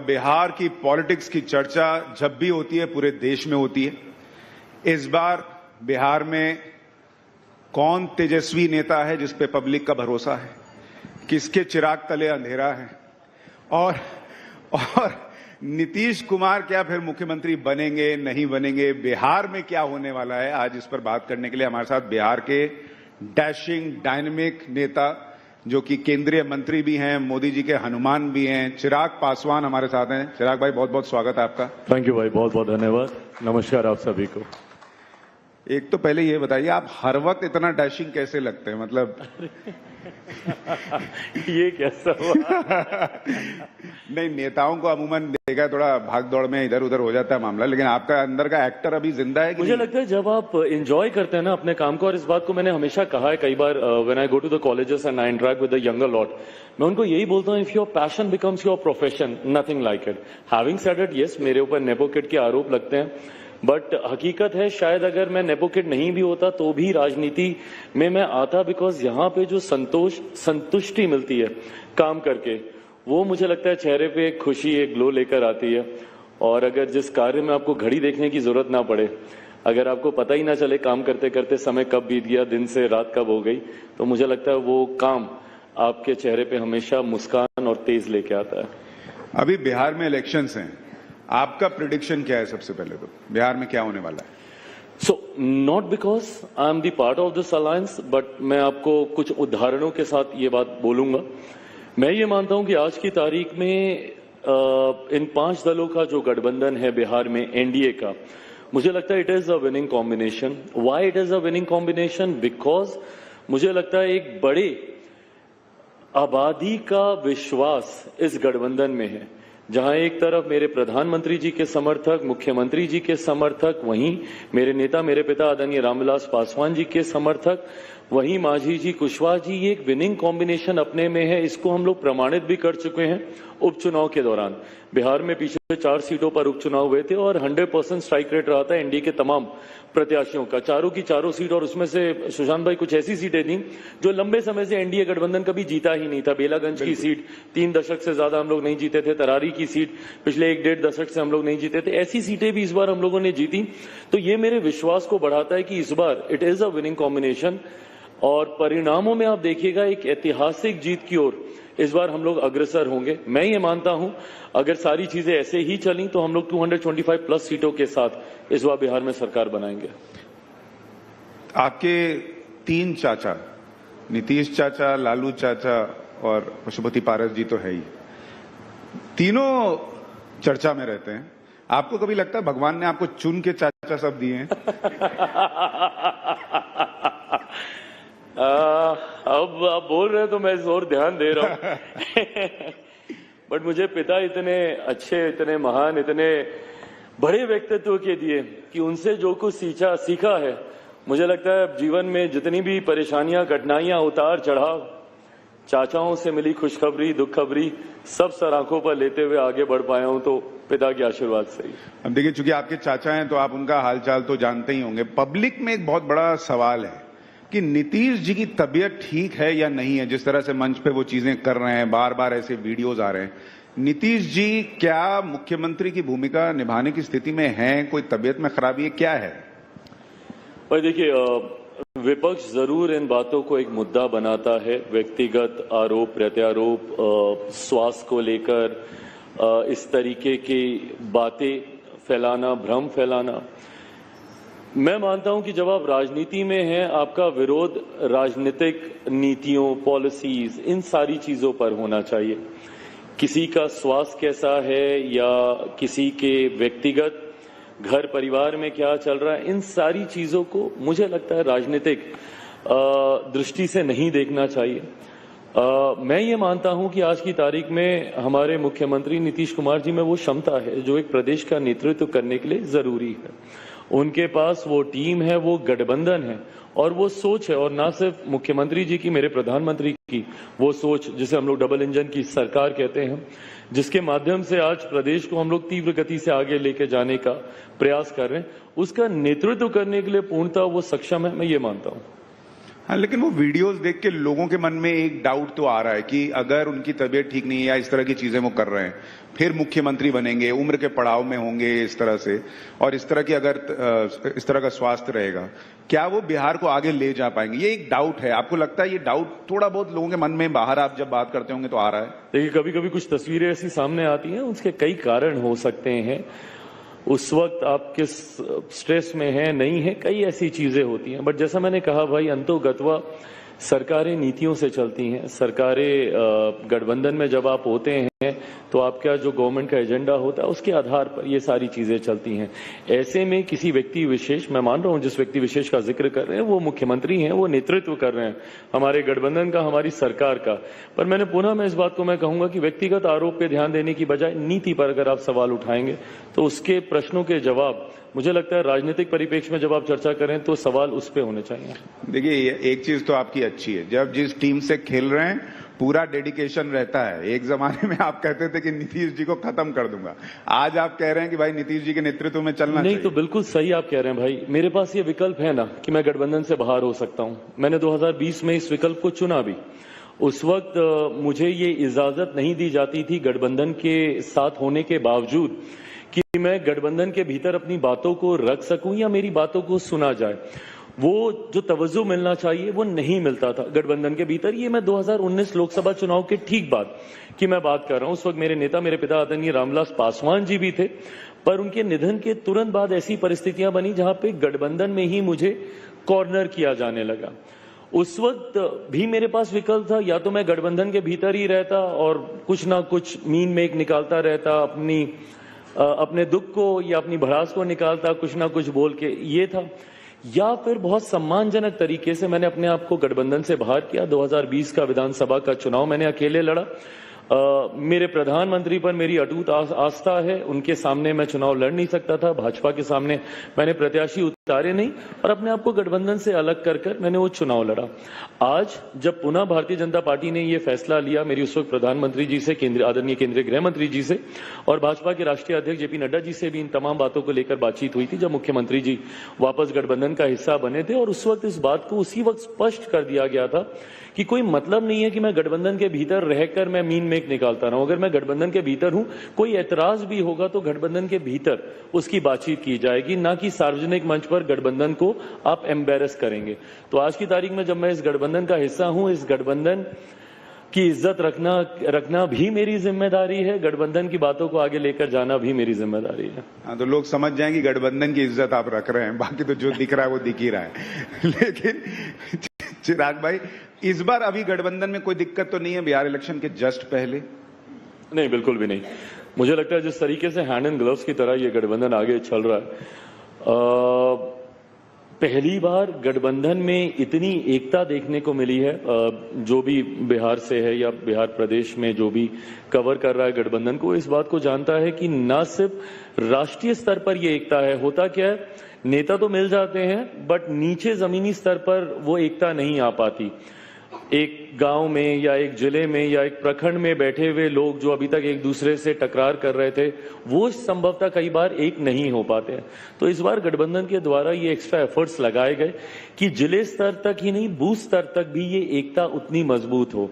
बिहार की पॉलिटिक्स की चर्चा जब भी होती है पूरे देश में होती है। इस बार बिहार में कौन तेजस्वी नेता है जिस पे पब्लिक का भरोसा है, किसके चिराग तले अंधेरा है, और नीतीश कुमार क्या फिर मुख्यमंत्री बनेंगे नहीं बनेंगे, बिहार में क्या होने वाला है। आज इस पर बात करने के लिए हमारे साथ बिहार के डैशिंग डायनेमिक नेता जो कि केंद्रीय मंत्री भी हैं, मोदी जी के हनुमान भी हैं, चिराग पासवान हमारे साथ हैं। चिराग भाई बहुत बहुत स्वागत है आपका। थैंक यू भाई, बहुत बहुत धन्यवाद। नमस्कार आप सभी को। एक तो पहले ये बताइए, आप हर वक्त इतना डैशिंग कैसे लगते हैं, मतलब ये कैसा हुआ? नहीं, नेताओं को अमूमन देखा थोड़ा भाग दौड़ में इधर उधर हो जाता है मामला, लेकिन आपका अंदर का एक्टर अभी जिंदा है कि मुझे लगता है जब आप एंजॉय करते हैं ना अपने काम को, और इस बात को मैंने हमेशा कहा है कई बार when I go to the colleges and I interact with the younger lot, मैं उनको यही बोलता हूँ, if your passion becomes your profession nothing like it. Having said it, yes मेरे ऊपर नेपो किड के आरोप लगते हैं, बट हकीकत है शायद अगर मैं नेपो किड नहीं भी होता तो भी राजनीति में मैं आता, बिकॉज यहाँ पे जो संतुष्टि मिलती है काम करके, वो मुझे लगता है चेहरे पे एक खुशी, एक ग्लो लेकर आती है। और अगर जिस कार्य में आपको घड़ी देखने की जरूरत ना पड़े, अगर आपको पता ही ना चले काम करते करते समय कब बीत गया, दिन से रात कब हो गई, तो मुझे लगता है वो काम आपके चेहरे पे हमेशा मुस्कान और तेज लेके आता है। अभी बिहार में इलेक्शंस हैं, आपका प्रिडिक्शन क्या है? सबसे पहले तो बिहार में क्या होने वाला है? So not because I am the part of this alliance, but मैं आपको कुछ उदाहरणों के साथ ये बात बोलूंगा। मैं ये मानता हूं कि आज की तारीख में इन 5 दलों का जो गठबंधन है बिहार में, एनडीए का, मुझे लगता है it is a winning combination. Why it is a winning combination? Because मुझे लगता है एक बड़े आबादी का विश्वास इस गठबंधन में है, जहां एक तरफ मेरे प्रधानमंत्री जी के समर्थक, मुख्यमंत्री जी के समर्थक, वहीं मेरे नेता, मेरे पिता आदरणीय रामविलास पासवान जी के समर्थक, वहीं मांझी जी, कुशवाहा जी, ये एक विनिंग कॉम्बिनेशन अपने में है। इसको हम लोग प्रमाणित भी कर चुके हैं उपचुनाव के दौरान। बिहार में पिछले 4 सीटों पर उपचुनाव हुए थे और 100% स्ट्राइक रेट रहा था एनडीए के तमाम प्रत्याशियों का, चारों की चारों सीट। और उसमें से सुशांत भाई कुछ ऐसी सीटें थी जो लंबे समय से एनडीए गठबंधन कभी जीता ही नहीं था। बेलागंज की सीट 3 दशक से ज्यादा हम लोग नहीं जीते थे, तरारी की सीट पिछले 1-1.5 दशक से हम लोग नहीं जीते थे। ऐसी सीटें भी इस बार हम लोगों ने जीती, तो ये मेरे विश्वास को बढ़ाता है कि इस बार it is a winning combination. और परिणामों में आप देखिएगा एक ऐतिहासिक जीत की ओर इस बार हम लोग अग्रसर होंगे। मैं ये मानता हूं अगर सारी चीजें ऐसे ही चली तो हम लोग 225 प्लस सीटों के साथ इस बार बिहार में सरकार बनाएंगे। आपके 3 चाचा, नीतीश चाचा, लालू चाचा और पशुपति पारस जी तो है ही, तीनों चर्चा में रहते हैं। आपको कभी लगता है भगवान ने आपको चुन के चाचा सब दिए हैं? अब आप बोल रहे हैं तो मैं और ध्यान दे रहा हूं। बट मुझे पिता इतने अच्छे, इतने महान, इतने बड़े व्यक्तित्व के दिए कि उनसे जो कुछ सीखा है, मुझे लगता है जीवन में जितनी भी परेशानियां, कठिनाइयां, उतार चढ़ाव, चाचाओं से मिली खुशखबरी, दुख खबरी, सब सर आंखों पर लेते हुए आगे बढ़ पाया हूं, तो पिता के आशीर्वाद से ही। अब देखिए, चूंकि आपके चाचा हैं तो आप उनका हालचाल तो जानते ही होंगे। पब्लिक में एक बहुत बड़ा सवाल है कि नीतीश जी की तबीयत ठीक है या नहीं है। जिस तरह से मंच पे वो चीजें कर रहे हैं, बार बार ऐसे वीडियोज आ रहे हैं, नीतीश जी क्या मुख्यमंत्री की भूमिका निभाने की स्थिति में हैं? कोई तबीयत में खराबी है, क्या है? भाई देखिए, विपक्ष जरूर इन बातों को एक मुद्दा बनाता है, व्यक्तिगत आरोप प्रत्यारोप, स्वास्थ्य को लेकर इस तरीके की बातें फैलाना, भ्रम फैलाना। मैं मानता हूं कि जब आप राजनीति में हैं, आपका विरोध राजनीतिक नीतियों, पॉलिसीज, इन सारी चीजों पर होना चाहिए। किसी का स्वास्थ्य कैसा है या किसी के व्यक्तिगत घर परिवार में क्या चल रहा है, इन सारी चीजों को मुझे लगता है राजनीतिक दृष्टि से नहीं देखना चाहिए। मैं ये मानता हूं कि आज की तारीख में हमारे मुख्यमंत्री नीतीश कुमार जी में वो क्षमता है जो एक प्रदेश का नेतृत्व करने के लिए जरूरी है। उनके पास वो टीम है, वो गठबंधन है और वो सोच है, और ना सिर्फ मुख्यमंत्री जी की, मेरे प्रधानमंत्री की वो सोच, जिसे हम लोग डबल इंजन की सरकार कहते हैं, जिसके माध्यम से आज प्रदेश को हम लोग तीव्र गति से आगे लेके जाने का प्रयास कर रहे हैं, उसका नेतृत्व करने के लिए पूर्णतः वो सक्षम है, मैं ये मानता हूं। हाँ, लेकिन वो वीडियोस देख के लोगों के मन में एक डाउट तो आ रहा है कि अगर उनकी तबीयत ठीक नहीं है या इस तरह की चीजें वो कर रहे हैं, फिर मुख्यमंत्री बनेंगे, उम्र के पड़ाव में होंगे इस तरह से, और इस तरह की अगर इस तरह का स्वास्थ्य रहेगा, क्या वो बिहार को आगे ले जा पाएंगे? ये एक डाउट है। आपको लगता है ये डाउट थोड़ा बहुत लोगों के मन में बाहर आप जब बात करते होंगे तो आ रहा है? देखिए, कभी कभी कुछ तस्वीरें ऐसी सामने आती हैं, उसके कई कारण हो सकते हैं। उस वक्त आप किस स्ट्रेस में हैं, नहीं है, कई ऐसी चीजें होती हैं। बट जैसा मैंने कहा भाई, अंतोगत्वा सरकारें नीतियों से चलती हैं। सरकारें गठबंधन में जब आप होते हैं तो आपका जो गवर्नमेंट का एजेंडा होता है उसके आधार पर ये सारी चीजें चलती हैं। ऐसे में किसी व्यक्ति विशेष, मैं मान रहा हूं जिस व्यक्ति विशेष का जिक्र कर रहे हैं वो मुख्यमंत्री हैं, वो नेतृत्व कर रहे हैं हमारे गठबंधन का, हमारी सरकार का। पर मैंने पुनः मैं इस बात को मैं कहूंगा कि व्यक्तिगत आरोप पे ध्यान देने की बजाय नीति पर अगर आप सवाल उठाएंगे तो उसके प्रश्नों के जवाब, मुझे लगता है राजनीतिक परिप्रेक्ष्य में जब आप चर्चा करें तो सवाल उस पे होने चाहिए। देखिए, एक चीज तो आपकी अच्छी है, जब जिस टीम से खेल रहे हैं पूरा डेडिकेशन रहता है। एक जमाने में आप कहते थे कि नीतीश जी को खत्म कर दूंगा, आज आप कह रहे हैं कि भाई नीतीश जी के नेतृत्व में चलना नहीं चाहिए। तो बिल्कुल सही आप कह रहे हैं भाई। मेरे पास ये विकल्प है ना कि मैं गठबंधन से बाहर हो सकता हूं। मैंने 2020 में इस विकल्प को चुना भी। उस वक्त मुझे ये इजाजत नहीं दी जाती थी गठबंधन के साथ होने के बावजूद कि मैं गठबंधन के भीतर अपनी बातों को रख सकूं या मेरी बातों को सुना जाए। वो जो तवज्जो मिलना चाहिए वो नहीं मिलता था गठबंधन के भीतर। ये मैं 2019 लोकसभा चुनाव के ठीक बाद की मैं बात कर रहा हूं। उस वक्त मेरे नेता, मेरे पिता आदरणीय रामविलास पासवान जी भी थे, पर उनके निधन के तुरंत बाद ऐसी परिस्थितियां बनी जहां पे गठबंधन में ही मुझे कॉर्नर किया जाने लगा। उस वक्त भी मेरे पास विकल्प था, या तो मैं गठबंधन के भीतर ही रहता और कुछ ना कुछ मीन मेक निकालता रहता, अपने दुख को या अपनी भड़ास को निकालता कुछ ना कुछ बोल के, ये था। या फिर बहुत सम्मानजनक तरीके से मैंने अपने आप को गठबंधन से बाहर किया। 2020 का विधानसभा का चुनाव मैंने अकेले लड़ा। मेरे प्रधानमंत्री पर मेरी अटूट आस्था है, उनके सामने मैं चुनाव लड़ नहीं सकता था, भाजपा के सामने मैंने प्रत्याशी उतारे नहीं, और अपने आप को गठबंधन से अलग कर मैंने वो चुनाव लड़ा। आज जब पुनः भारतीय जनता पार्टी ने ये फैसला लिया, मेरी उस वक्त प्रधानमंत्री जी से, आदरणीय केंद्रीय गृह मंत्री जी से और भाजपा के राष्ट्रीय अध्यक्ष जेपी नड्डा जी से भी इन तमाम बातों को लेकर बातचीत हुई थी जब मुख्यमंत्री जी वापस गठबंधन का हिस्सा बने थे। और उस वक्त इस बात को उसी वक्त स्पष्ट कर दिया गया था कि कोई मतलब नहीं है कि मैं गठबंधन के भीतर रहकर मैं मीन मेक निकालता रहूं। अगर मैं गठबंधन के भीतर हूं, कोई ऐतराज भी होगा तो गठबंधन के भीतर उसकी बातचीत की जाएगी, ना कि सार्वजनिक मंच पर गठबंधन को आप एम्बेरस करेंगे। तो आज की तारीख में जब मैं इस गठबंधन का हिस्सा हूं, इस गठबंधन की इज्जत रखना भी मेरी जिम्मेदारी है, गठबंधन की बातों को आगे लेकर जाना भी मेरी जिम्मेदारी है। हाँ, तो लोग समझ जाएंगे गठबंधन की इज्जत आप रख रहे हैं, बाकी तो जो दिख रहा है वो दिख ही रहा है। लेकिन चिराग भाई, इस बार अभी गठबंधन में कोई दिक्कत तो नहीं है बिहार इलेक्शन के जस्ट पहले? नहीं, बिल्कुल भी नहीं। मुझे लगता है जिस तरीके से हैंड एंड ग्लव्स की तरह ये गठबंधन आगे चल रहा है, पहली बार गठबंधन में इतनी एकता देखने को मिली है। जो भी बिहार से है या बिहार प्रदेश में जो भी कवर कर रहा है गठबंधन को, इस बात को जानता है कि न सिर्फ राष्ट्रीय स्तर पर ये एकता है, होता क्या है, नेता तो मिल जाते हैं बट नीचे जमीनी स्तर पर वो एकता नहीं आ पाती। एक गांव में या एक जिले में या एक प्रखंड में बैठे हुए लोग जो अभी तक एक दूसरे से टकरार कर रहे थे, वो संभवतः कई बार एक नहीं हो पाते हैं। तो इस बार गठबंधन के द्वारा ये एक्स्ट्रा एफर्ट्स लगाए गए कि जिले स्तर तक ही नहीं, बूथ स्तर तक भी ये एकता उतनी मजबूत हो।